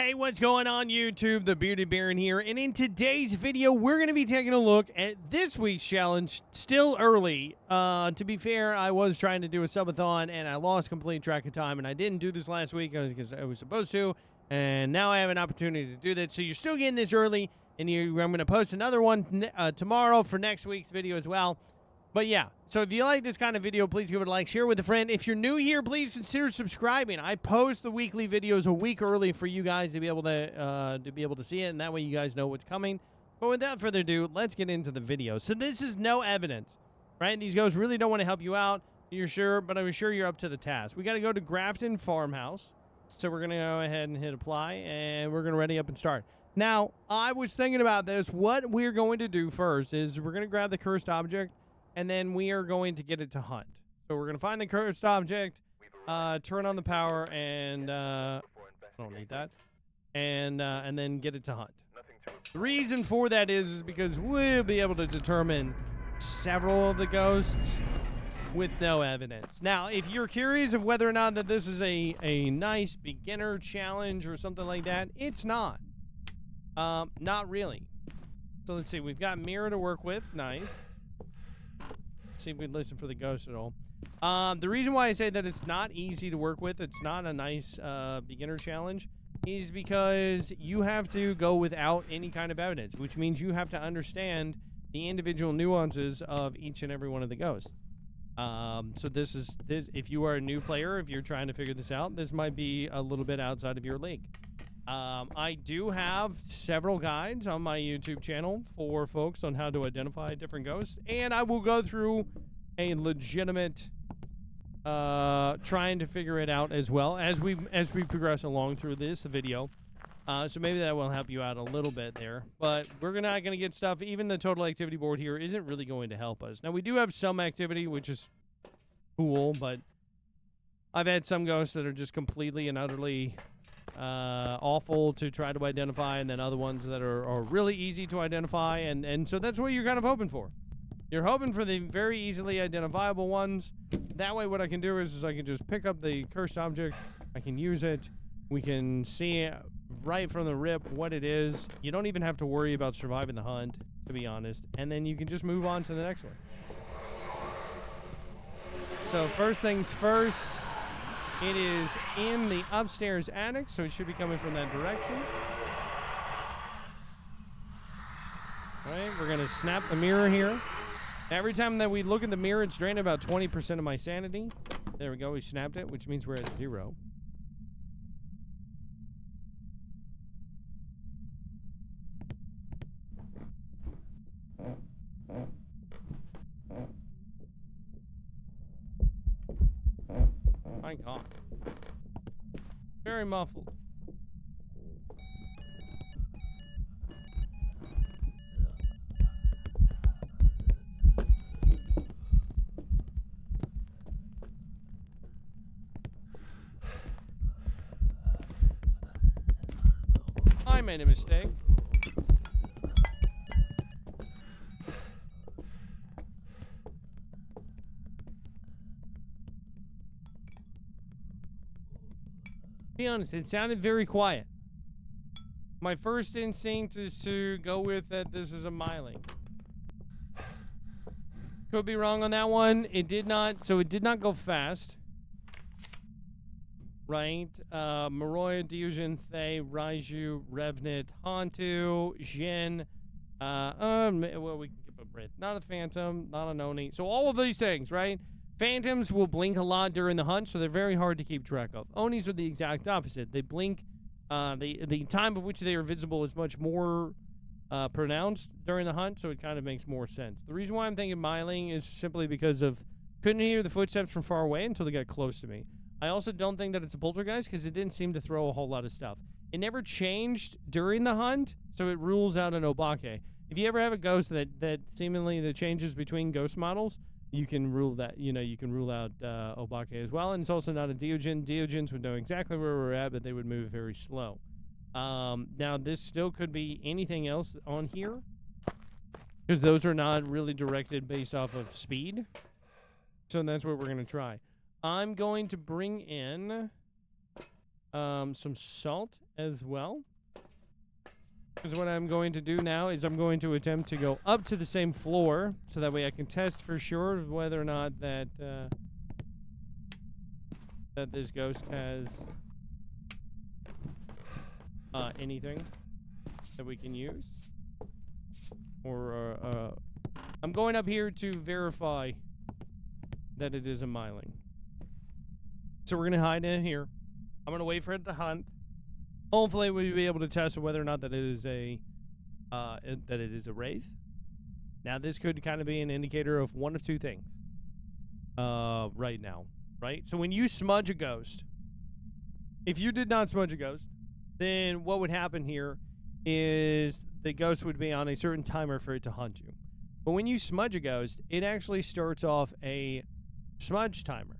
Hey, what's going on YouTube? The Bearded Baron here, and in today's video, we're going to be taking a look at this week's challenge. Still early. To be fair, I was trying to do a subathon, and I lost complete track of time, and I didn't do this last week because I was supposed to, and now I have an opportunity to do that. So you're still getting this early, and I'm going to post another one tomorrow for next week's video as well. But yeah, so if you like this kind of video, please give it a like, share with a friend. If you're new here, please consider subscribing. I post the weekly videos a week early for you guys to be able to see it, and that way you guys know what's coming. But without further ado, let's get into the video. So this is no evidence, right? These ghosts really don't want to help you out. You're sure, but I'm sure you're up to the task. We got to go to Grafton Farmhouse. So we're going to go ahead and hit apply, and we're going to ready up and start. Now, I was thinking about this. What we're going to do first is we're going to grab the cursed object, and then we are going to get it to hunt. So we're going to find the cursed object, turn on the power, and I don't need that, and then get it to hunt. The reason for that is because we'll be able to determine several of the ghosts with no evidence. Now, if you're curious of whether or not that this is a nice beginner challenge or something like that, it's not. Not really. So let's see. We've got mirror to work with. Nice. See if we listen for the ghost at all. The reason why I say that it's not easy to work with, it's not a nice beginner challenge, is because you have to go without any kind of evidence, which means you have to understand the individual nuances of each and every one of the ghosts. So this if you are a new player, if you're trying to figure this out, this might be a little bit outside of your league. I do have several guides on my YouTube channel for folks on how to identify different ghosts, and I will go through a legitimate trying to figure it out as well as we progress along through this video. So maybe that will help you out a little bit there, but we're not going to get stuff. Even the total activity board here isn't really going to help us. Now, we do have some activity, which is cool, but I've had some ghosts that are just completely and utterly awful to try to identify, and then other ones that are really easy to identify, and so that's what you're kind of hoping for. You're hoping for the very easily identifiable ones. That way what I can do is I can just pick up the cursed object, I can use it, we can see right from the rip what it is. You don't even have to worry about surviving the hunt, to be honest, and then you can just move on to the next one. So first things first, it is in the upstairs attic, so it should be coming from that direction. All right, we're going to snap the mirror here. Every time that we look in the mirror, it's draining about 20% of my sanity. There we go, we snapped it, which means we're at 0. My God. Very muffled. I made a mistake. Be honest, it sounded very quiet. My first instinct is to go with that this is a myling. Could be wrong on that one. It did not, so it did not go fast. Right? Maroya, Diusion, Thay, Raiju, Revenant, Hantu, Jin. Well, we can give a breath. Not a Phantom, not an Oni. So all of these things, right? Phantoms will blink a lot during the hunt, so they're very hard to keep track of. Onis are the exact opposite. They blink. The time of which they are visible is much more pronounced during the hunt, so it kind of makes more sense. The reason why I'm thinking myling is simply because of couldn't hear the footsteps from far away until they got close to me. I also don't think that it's a poltergeist because it didn't seem to throw a whole lot of stuff. It never changed during the hunt, so it rules out an obake. If you ever have a ghost that seemingly that changes between ghost models, you can rule that, you can rule out obake as well. And it's also not a Deogen. Deogens would know exactly where we're at, but they would move very slow. Now, this still could be anything else on here, because those are not really directed based off of speed. So that's what we're going to try. I'm going to bring in some salt as well. Because what I'm going to do now is I'm going to attempt to go up to the same floor, so that way I can test for sure whether or not that that this ghost has anything that we can use. Or I'm going up here to verify that it is a myling. So we're gonna hide in here. I'm gonna wait for it to hunt. Hopefully we'll be able to test whether or not that it is a wraith. Now this could kind of be an indicator of one of two things. Right now, right? So when you smudge a ghost, if you did not smudge a ghost, then what would happen here is the ghost would be on a certain timer for it to hunt you. But when you smudge a ghost, it actually starts off a smudge timer.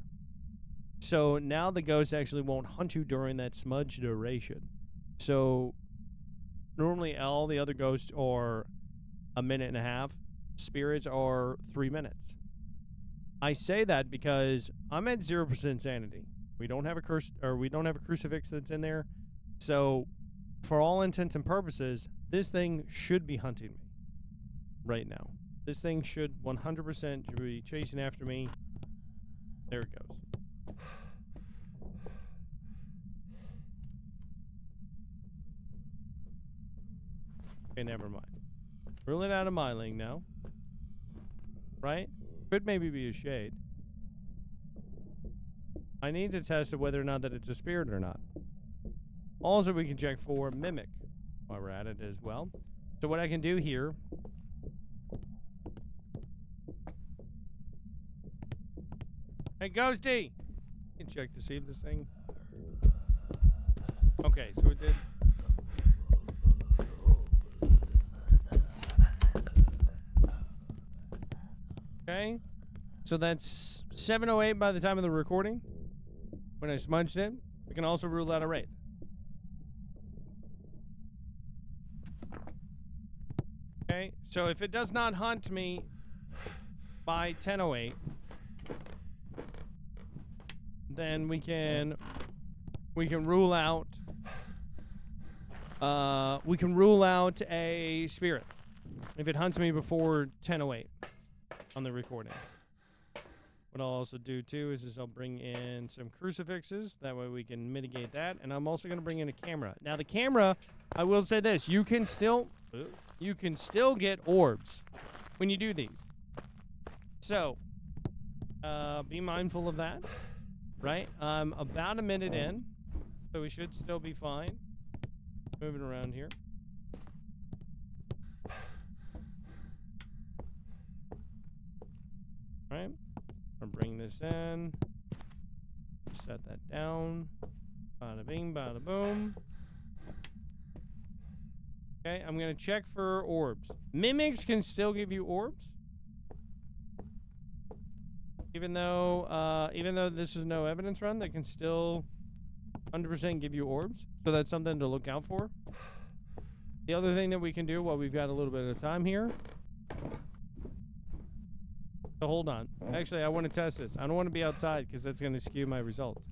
So now the ghost actually won't hunt you during that smudge duration. So normally all the other ghosts are a minute and a half. Spirits are 3 minutes. I say that because I'm at 0% sanity. We don't have a crucifix that's in there. So for all intents and purposes, this thing should be hunting me right now. This thing should 100% be chasing after me. There it goes. Okay, never mind. Ruling out a myling now. Right? Could maybe be a shade. I need to test whether or not that it's a spirit or not. Also, we can check for mimic while we're at it as well. So what I can do here... Hey, Ghosty! You can check to see if this thing... Okay, so it did... Okay, so that's 7:08 by the time of the recording. When I smudged it, we can also rule out a wraith. Okay, so if it does not hunt me by 10:08, then we can rule out a spirit if it hunts me before 10:08. On the recording. What I'll also do too is I'll bring in some crucifixes. That way we can mitigate that. And I'm also going to bring in a camera. Now the camera, I will say this: you can still get orbs when you do these. So be mindful of that. Right? I'm about a minute in, so we should still be fine. Moving around here. Right, I'll bring this in, set that down, bada bing, bada boom. Okay, I'm gonna check for orbs. Mimics can still give you orbs, even though this is no evidence run, they can still 100% give you orbs. So that's something to look out for. The other thing that we can do while we've got a little bit of time here. So hold on. Actually, I want to test this. I don't want to be outside because that's going to skew my results.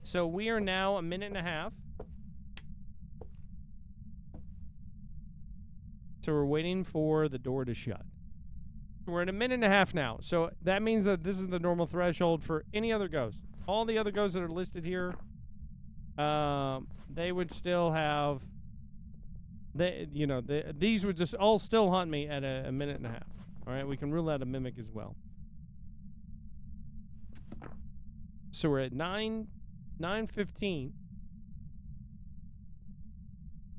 So we are now a minute and a half. So we're waiting for the door to shut. We're at a minute and a half now. So that means that this is the normal threshold for any other ghost. All the other ghosts that are listed here, they would still have... these would just all still hunt me at a minute and a half. All right, we can rule out a mimic as well. So we're at 9:15.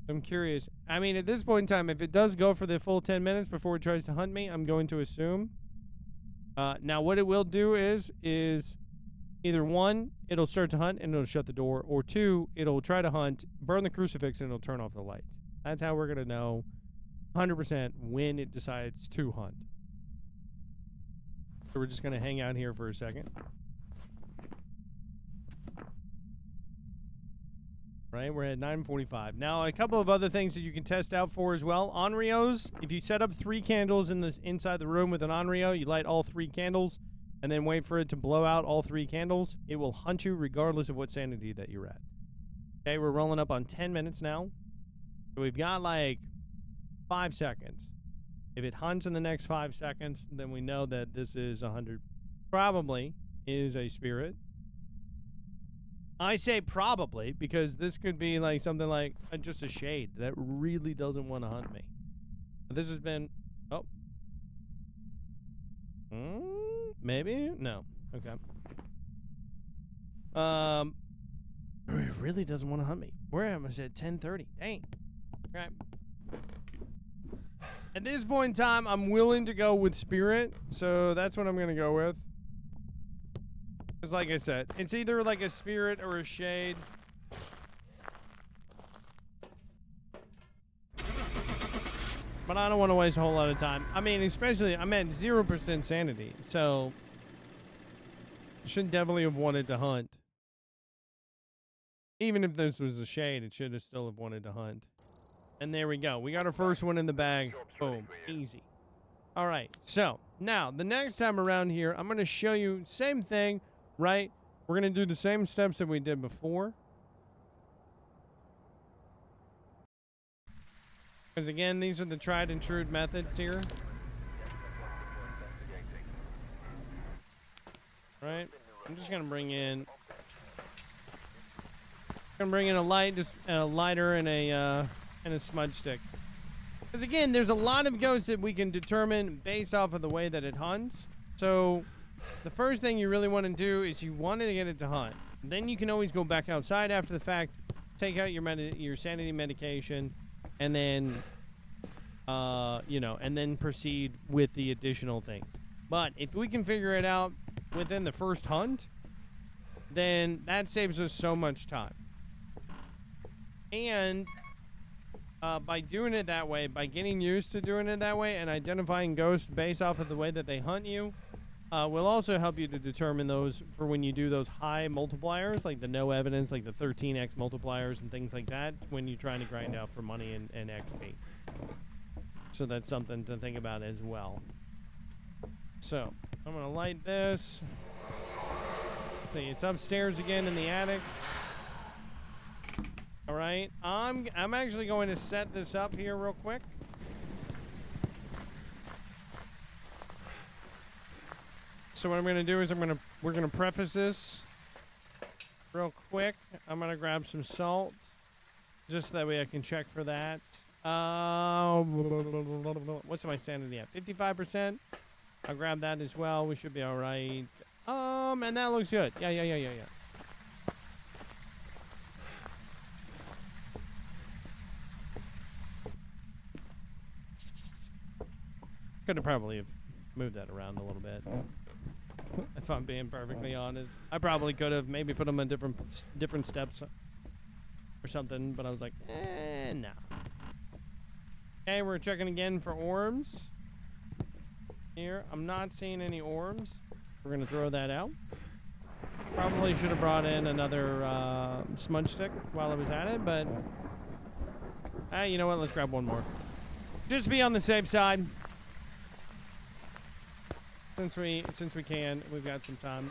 I'm curious. I mean, at this point in time, if it does go for the full 10 minutes before it tries to hunt me, I'm going to assume. Now, what it will do is either one, it'll start to hunt and it'll shut the door, or two, it'll try to hunt, burn the crucifix, and it'll turn off the lights. That's how we're going to know 100% when it decides to hunt. So we're just going to hang out here for a second. Right, we're at 9:45. Now, a couple of other things that you can test out for as well. Onryos, if you set up 3 candles inside the room with an Onryo, you light all 3 candles, and then wait for it to blow out all 3 candles, it will hunt you regardless of what sanity that you're at. Okay, we're rolling up on 10 minutes now. So we've got like 5 seconds. If it hunts in the next 5 seconds, then we know that this is 100. Probably is a spirit. I say probably because this could be like something like just a shade that really doesn't want to hunt me. This has been... Oh. Maybe? No. Okay. It really doesn't want to hunt me. Where am I? At 10:30. Dang. Okay. At this point in time, I'm willing to go with spirit, so that's what I'm going to go with. Because like I said, it's either like a spirit or a shade. But I don't want to waste a whole lot of time. I mean, especially, I'm at 0% sanity, so I should definitely have wanted to hunt. Even if this was a shade, it should have still have wanted to hunt. And there we go. We got our first one in the bag. Boom. Easy. All right. So, now, the next time around here, I'm going to show you same thing, right? We're going to do the same steps that we did before. Because, again, these are the tried and true methods here. Right? I'm just going to bring in... a light, just a lighter and a smudge stick. Because again, there's a lot of ghosts that we can determine based off of the way that it hunts. So the first thing you really want to do is you want to get it to hunt. Then you can always go back outside after the fact, take out your sanity medication, and then and then proceed with the additional things. But if we can figure it out within the first hunt, then that saves us so much time. And by doing it that way, by getting used to doing it that way and identifying ghosts based off of the way that they hunt you, will also help you to determine those for when you do those high multipliers, like the no evidence, like the 13x multipliers and things like that, when you're trying to grind out for money and XP. So that's something to think about as well. So, I'm going to light this. See, it's upstairs again in the attic. All right, I'm actually going to set this up here real quick. So what I'm going to do is we're going to preface this real quick. I'm going to grab some salt, just that way I can check for that. What's my sanity at? 55%. I'll grab that as well. We should be all right. And that looks good. Yeah. Could have probably have moved that around a little bit. If I'm being perfectly honest, I probably could have maybe put them in different steps or something, but I was like, no. Okay, we're checking again for orbs. Here, I'm not seeing any orbs. We're gonna throw that out. Probably should have brought in another smudge stick while I was at it, but you know what? Let's grab one more. Just be on the safe side. Since we can, we've got some time.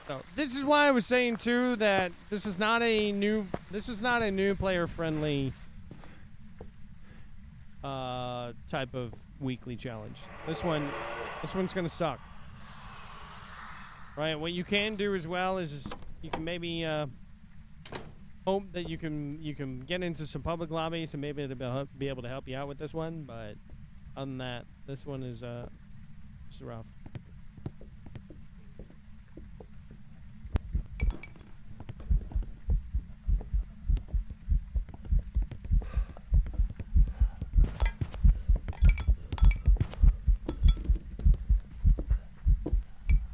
So this is why I was saying too that this is not a new player friendly type of weekly challenge. This one's gonna suck. Right? What you can do as well is you can maybe hope that you can get into some public lobbies and maybe it'll be able to help you out with this one, but other than that, this one is just rough.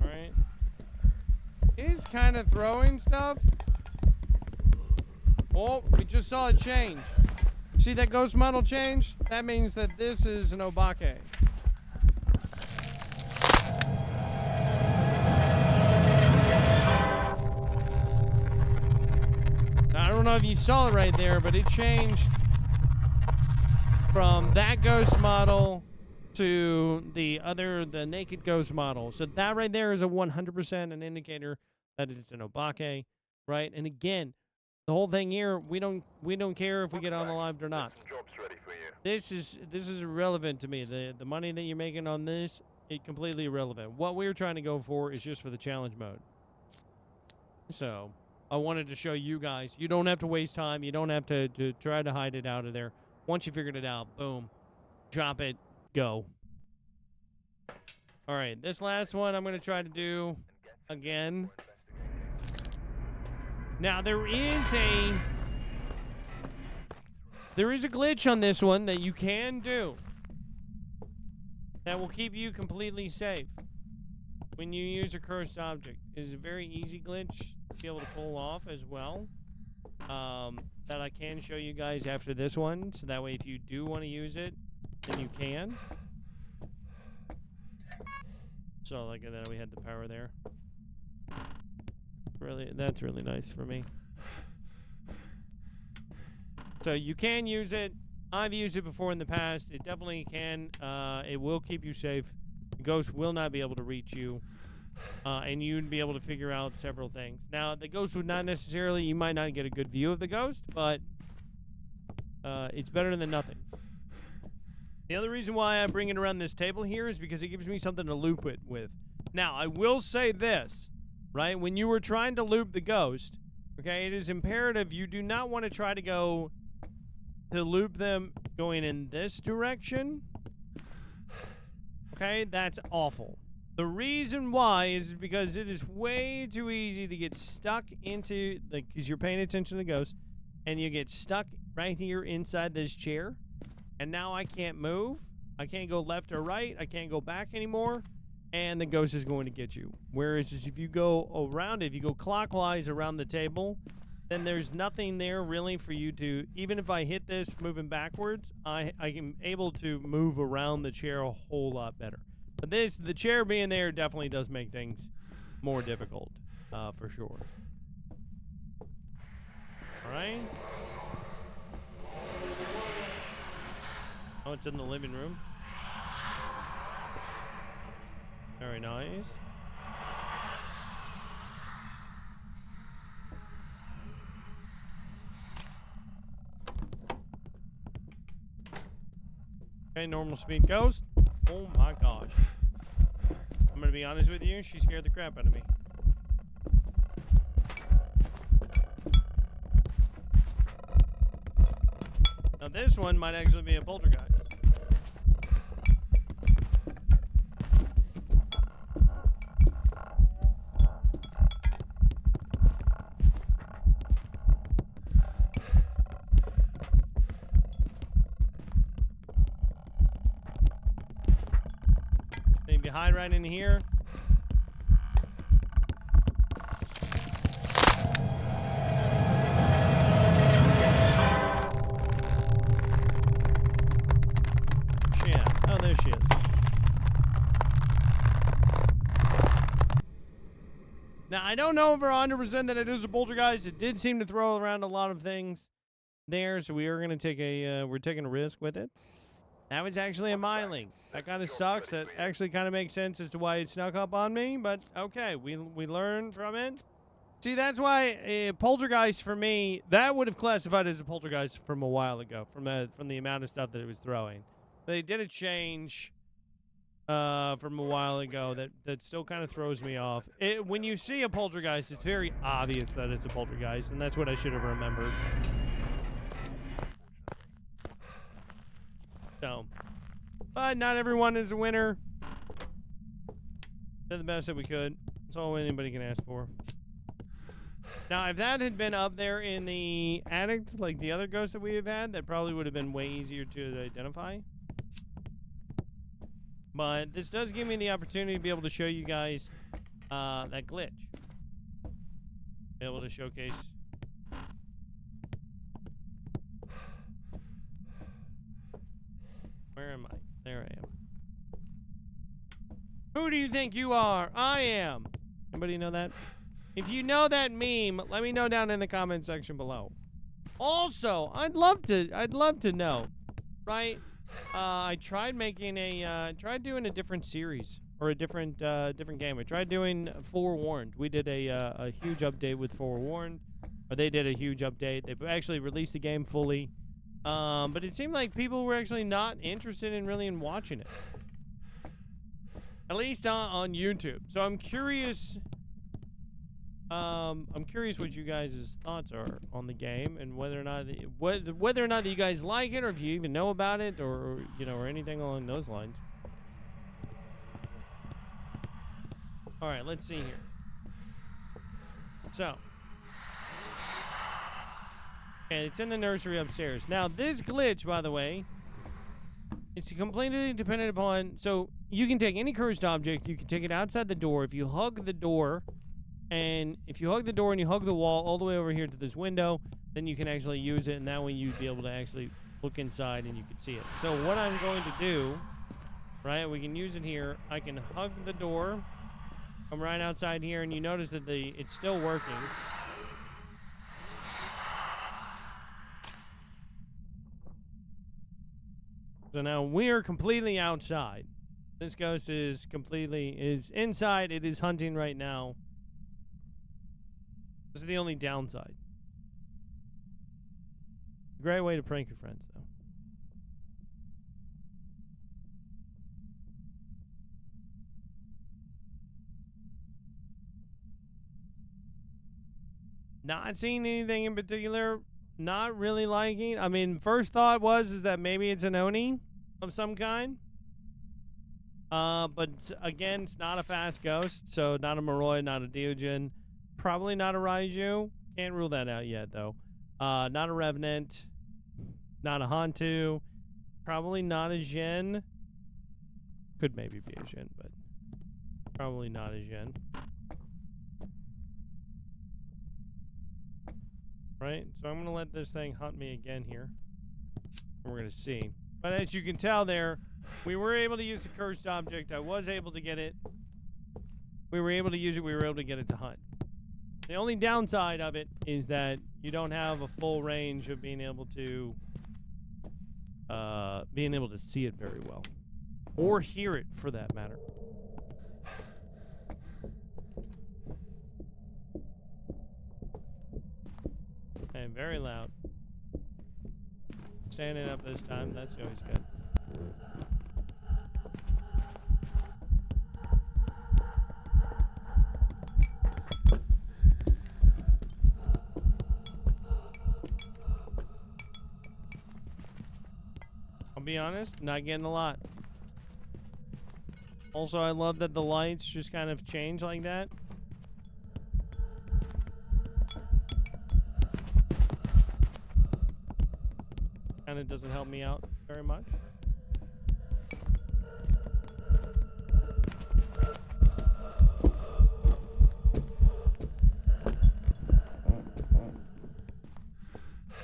All right. He's kind of throwing stuff. Oh, we just saw it change. See that ghost model change? That means that this is an Obake. Now, I don't know if you saw it right there, but it changed from that ghost model to the naked ghost model. So that right there is a 100% an indicator that it's an obake, right? And again, the whole thing here, we don't care if we get unalived or not. This is irrelevant to me. The money that you're making on this is completely irrelevant. What we're trying to go for is just for the challenge mode. So I wanted to show you guys. You don't have to waste time. You don't have to try to hide it out of there. Once you figured it out, boom, drop it, go. All right, this last one I'm going to try to do again. Now, there is a glitch on this one that you can do that will keep you completely safe when you use a cursed object. It's a very easy glitch to be able to pull off as well, that I can show you guys after this one, so that way if you do want to use it, then you can. So like that, we had the power there. Really, that's really nice for me. So you can use it. I've used it before in the past. It definitely can. It will keep you safe. The ghost will not be able to reach you. And you'd be able to figure out several things. Now, the ghost would not necessarily, you might not get a good view of the ghost, but it's better than nothing. The other reason why I bring it around this table here is because it gives me something to loop it with. Now, I will say this, right? When you were trying to loop the ghost, okay, it is imperative you do not want to try to loop them going in this direction. Okay, that's awful. The reason why is because it is way too easy to get stuck into, because you're paying attention to the ghost, and you get stuck right here inside this chair, and now I can't move. I can't go left or right. I can't go back anymore, and the ghost is going to get you. Whereas if you go around, if you go clockwise around the table, then there's nothing there really for you to, even if I hit this moving backwards, I am able to move around the chair a whole lot better. But the chair being there definitely does make things more difficult, for sure. All right. Oh, it's in the living room. Very nice. Okay, normal speed ghost. Oh my gosh. I'm gonna be honest with you, she scared the crap out of me. Now this one might actually be a poltergeist. Maybe hide right in here. Oh, there she is. Now, I don't know for 100% that it is a poltergeist. It did seem to throw around a lot of things there, so we are going to take we're taking a risk with it. That was actually a myling. That kind of sucks. That actually kind of makes sense as to why it snuck up on me, but okay, we learned from it. See, that's why poltergeist for me, that would have classified as a poltergeist from a while ago, from the amount of stuff that it was throwing. They did a change from a while ago that still kind of throws me off. When you see a poltergeist, it's very obvious that it's a poltergeist, and that's what I should have remembered. So, but not everyone is a winner. Did the best that we could. That's all anybody can ask for. Now, if that had been up there in the attic, like the other ghosts that we have had, that probably would have been way easier to identify. But this does give me the opportunity to be able to show you guys that glitch. Be able to showcase. Where am I? There I am. Who do you think you are? I am. Anybody know that? If you know that meme, let me know down in the comment section below. Also, I'd love to know, right? I tried doing a different series or a different game. I tried doing Forewarned. We did a huge update with Forewarned, or they did a huge update. They actually released the game fully, but it seemed like people were actually not interested in watching it, at least on YouTube. So I'm curious. I'm curious what you guys' thoughts are on the game, and whether or not you guys like it, or if you even know about it, or or anything along those lines. All right, let's see here. So, okay, it's in the nursery upstairs. Now, this glitch, by the way, it's completely dependent upon. So you can take any cursed object, you can take it outside the door. If you hug the door. And if you hug the door and you hug the wall all the way over here to this window, then you can actually use it, and that way you'd be able to actually look inside and you can see it. So what I'm going to do, right, we can use it here. I can hug the door. I'm right outside here, and you notice that it's still working. So now we are completely outside. This ghost is inside. It is hunting right now. This is the only downside. Great way to prank your friends, though. Not seeing anything in particular. Not really liking. I mean, first thought is that maybe it's an Oni of some kind. But again, it's not a fast ghost, so not a Moroi, not a Deogen. Probably not a Raiju. Can't rule that out yet, though. Not a Revenant. Not a Hantu. Probably not a Jin. Could maybe be a Jin, but probably not a Jin. Right? So I'm going to let this thing hunt me again here. We're going to see. But as you can tell there, we were able to use the cursed object. I was able to get it. We were able to use it. We were able to get it to hunt. The only downside of it is that you don't have a full range of being able to see it very well, or hear it for that matter. And very loud. Standing up this time. That's always good. I'll be honest, not getting a lot. Also, I love that the lights just kind of change like that. Kind of doesn't help me out very much.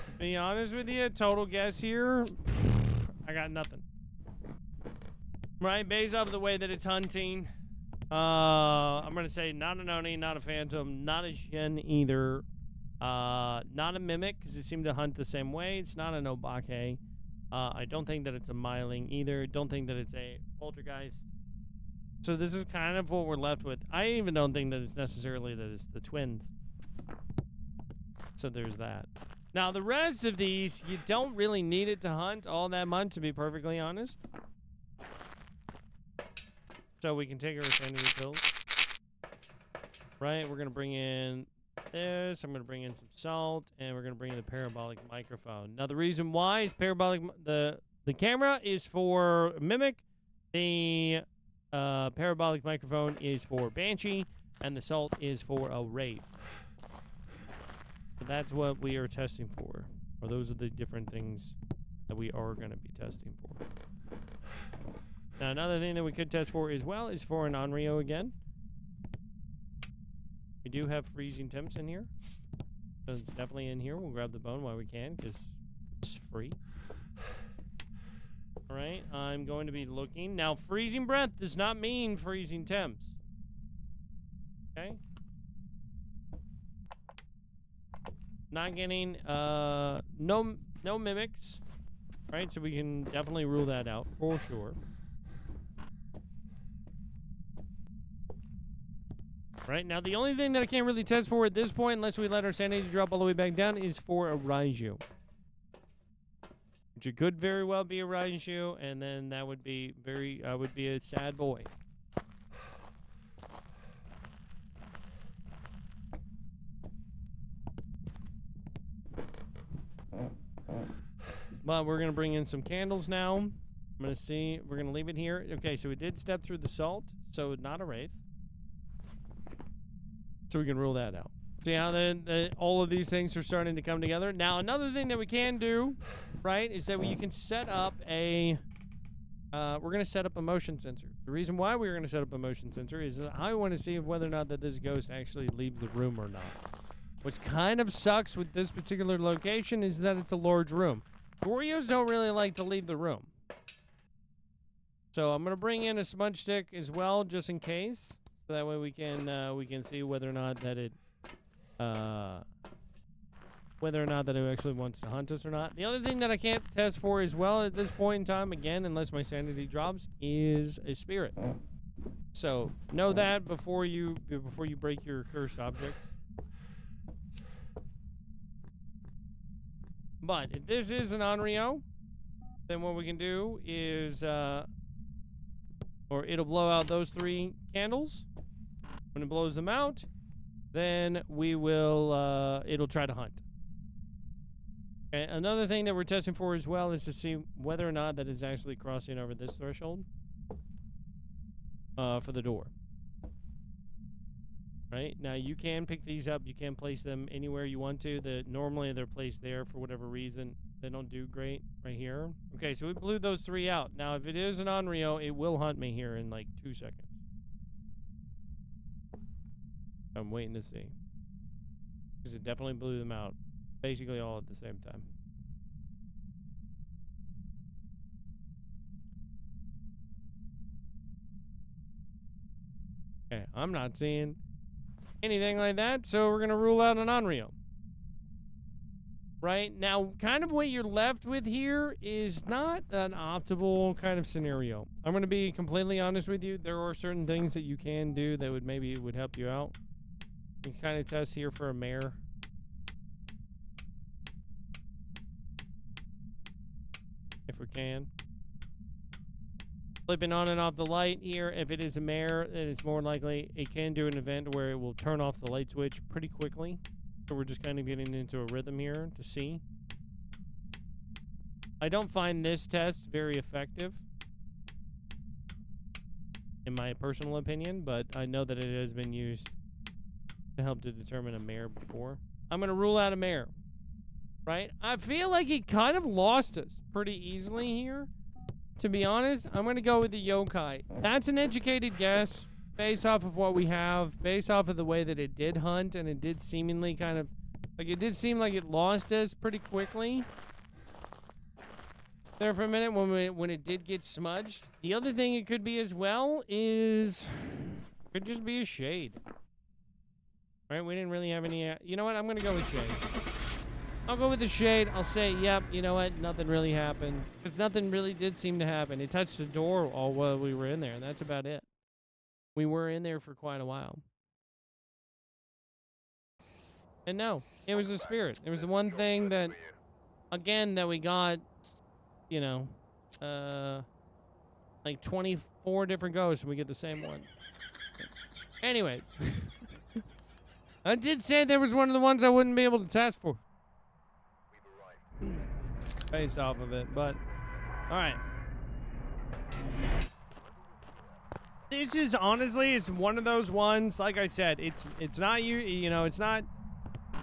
To be honest with you, total guess here, I got nothing. Right, based off the way that it's hunting, I'm gonna say not an Oni, not a Phantom, not a Jin either. Not a Mimic, because it seemed to hunt the same way. It's not an Obake. I don't think that it's a Myling either. Don't think that it's a Poltergeist. So this is kind of what we're left with. I even don't think that it's necessarily that it's the twins. So there's that. Now, the rest of these, you don't really need it to hunt all that much, to be perfectly honest. So we can take our sanity pills. Right, we're going to bring in this. I'm going to bring in some salt, and we're going to bring in the parabolic microphone. Now, the reason why is the camera is for Mimic, the parabolic microphone is for Banshee, and the salt is for a Wraith. So that's what we are testing for. Or those are the different things that we are going to be testing for. Now, another thing that we could test for as well is for an Onryo again. We do have freezing temps in here. So it's definitely in here. We'll grab the bone while we can, because it's free. Alright, I'm going to be looking. Now, freezing breath does not mean freezing temps. Okay? Not getting, no mimics. Right, so we can definitely rule that out, for sure. Right now, the only thing that I can't really test for at this point, unless we let our sanity drop all the way back down, is for a Raiju. Which it could very well be a Raiju, and then that would be I would be a sad boy. But we're going to bring in some candles now. I'm going to see. We're going to leave it here. Okay, so we did step through the salt, so not a wraith. So we can rule that out. See how all of these things are starting to come together? Now, another thing that we can do, right, is that you can set up a... we're going to set up a motion sensor. The reason why we're going to set up a motion sensor is that I want to see whether or not that this ghost actually leaves the room or not. Which kind of sucks with this particular location is that it's a large room. Oreos don't really like to leave the room. So I'm going to bring in a smudge stick as well, just in case. So that way we can see whether or not that it actually wants to hunt us or not. The other thing that I can't test for as well at this point in time, again, unless my sanity drops, is a spirit. So know that before you break your cursed objects. But if this is an Onryo, then what we can do is, or it'll blow out those 3 candles. When it blows them out, then we will, it'll try to hunt. Okay, another thing that we're testing for as well is to see whether or not that it's actually crossing over this threshold for the door. Right? Now, you can pick these up. You can place them anywhere you want to. Normally, they're placed there for whatever reason. They don't do great right here. Okay, so we blew those 3 out. Now, if it is an Onryo, it will hunt me here in like 2 seconds. I'm waiting to see. Because it definitely blew them out. Basically all at the same time. Okay, I'm not seeing anything like that, so we're going to rule out an Onryo. Right? Now, kind of what you're left with here is not an optimal kind of scenario. I'm going to be completely honest with you. There are certain things that you can do that would help you out. We can kind of test here for a mare. If we can. Flipping on and off the light here. If it is a mare, then it's more likely it can do an event where it will turn off the light switch pretty quickly. So we're just kind of getting into a rhythm here to see. I don't find this test very effective, in my personal opinion, but I know that it has been used to help to determine a mare before. I'm going to rule out a mare. Right? I feel like he kind of lost us pretty easily here. To be honest, I'm going to go with the yokai. That's an educated guess based off of what we have, based off of the way that it did hunt, and it did seemingly kind of... Like, it did seem like it lost us pretty quickly there for a minute when it did get smudged. The other thing it could be as well is... Could just be a shade. Right? We didn't really have any... You know what? I'm going to go with shade. I'll go with the shade. I'll say, yep, you know what? Nothing really happened. Because nothing really did seem to happen. It touched the door all while we were in there, and that's about it. We were in there for quite a while. And no, it was the spirit. It was the one thing that, again, that we got, you know, like 24 different ghosts, and we get the same one. Anyways. I did say there was one of the ones I wouldn't be able to test for. Based off of it, but alright. This is honestly, it's one of those ones, like I said, it's not it's not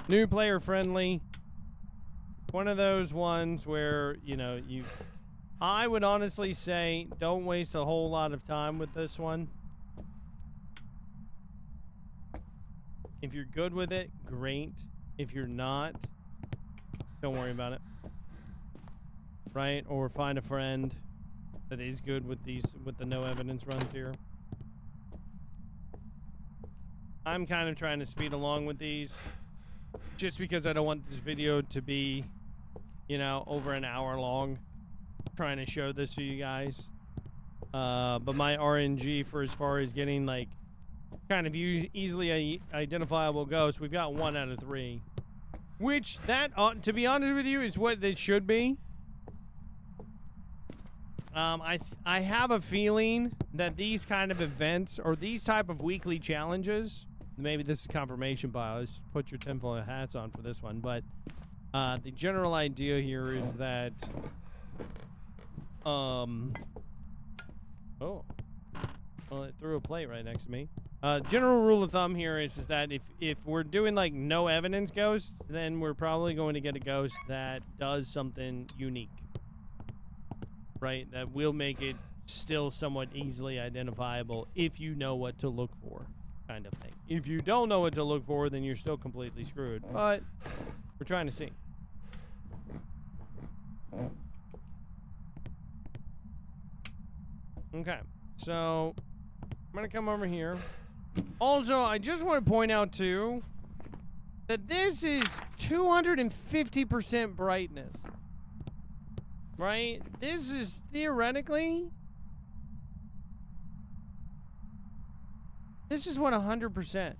new player friendly. One of those ones where, I would honestly say don't waste a whole lot of time with this one. If you're good with it, great. If you're not, don't worry about it. Right? Or find a friend that is good with the no evidence runs here. I'm kind of trying to speed along with these just because I don't want this video to be, over an hour long trying to show this to you guys. But my RNG for as far as getting like kind of easily identifiable ghosts. We've got 1 out of 3. Which, that, to be honest with you, is what it should be. I have a feeling that these kind of events, or these type of weekly challenges, maybe this is confirmation bias, put your tinfoil hats on for this one, but the general idea here is that, oh, well, it threw a plate right next to me. General rule of thumb here is that if we're doing like no evidence ghosts, then we're probably going to get a ghost that does something unique. Right? That will make it still somewhat easily identifiable if you know what to look for, kind of thing. If you don't know what to look for, then you're still completely screwed. But we're trying to see. Okay, so I'm gonna come over here. Also, I just want to point out too that this is 250% brightness. Right? This is theoretically, this is what 100%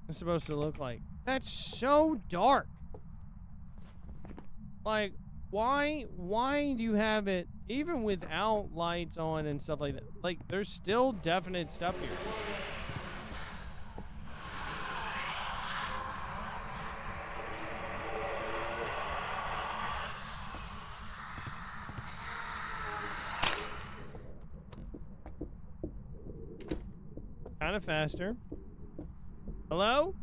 is supposed to look like. That's so dark. Like, why do you have it even without lights on and stuff like that? Like, there's still definite stuff here. Kind of faster. Hello?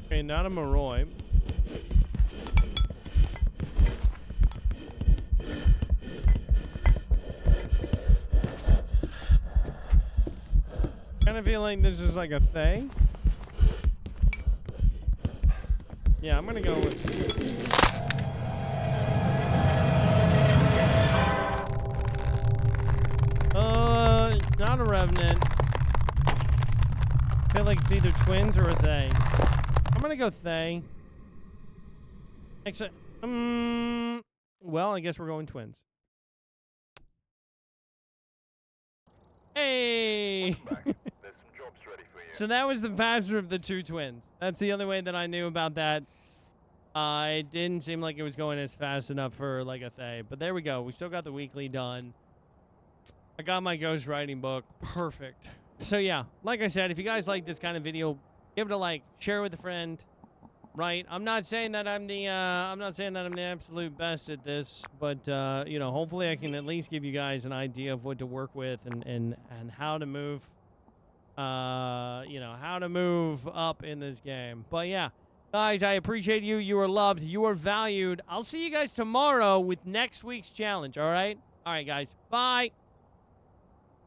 Okay, not a Moroi. Kind of feel like this is like a thing. Yeah, I'm gonna go with. Not a revenant. I feel like it's either twins or a they. I'm gonna go they. Actually, well, I guess we're going twins. Hey! So that was the faster of the 2 twins. That's the only way that I knew about that. It didn't seem like it was going as fast enough for like a they. But there we go. We still got the weekly done. I got my ghost writing book. Perfect. So yeah, like I said, if you guys like this kind of video, give it a like, share it with a friend. Right? I'm not saying that I'm the absolute best at this, but you know, hopefully I can at least give you guys an idea of what to work with and how to move you know, how to move up in this game. But yeah, guys, I appreciate you. You are loved. You are valued. I'll see you guys tomorrow with next week's challenge, all right? All right, guys. Bye.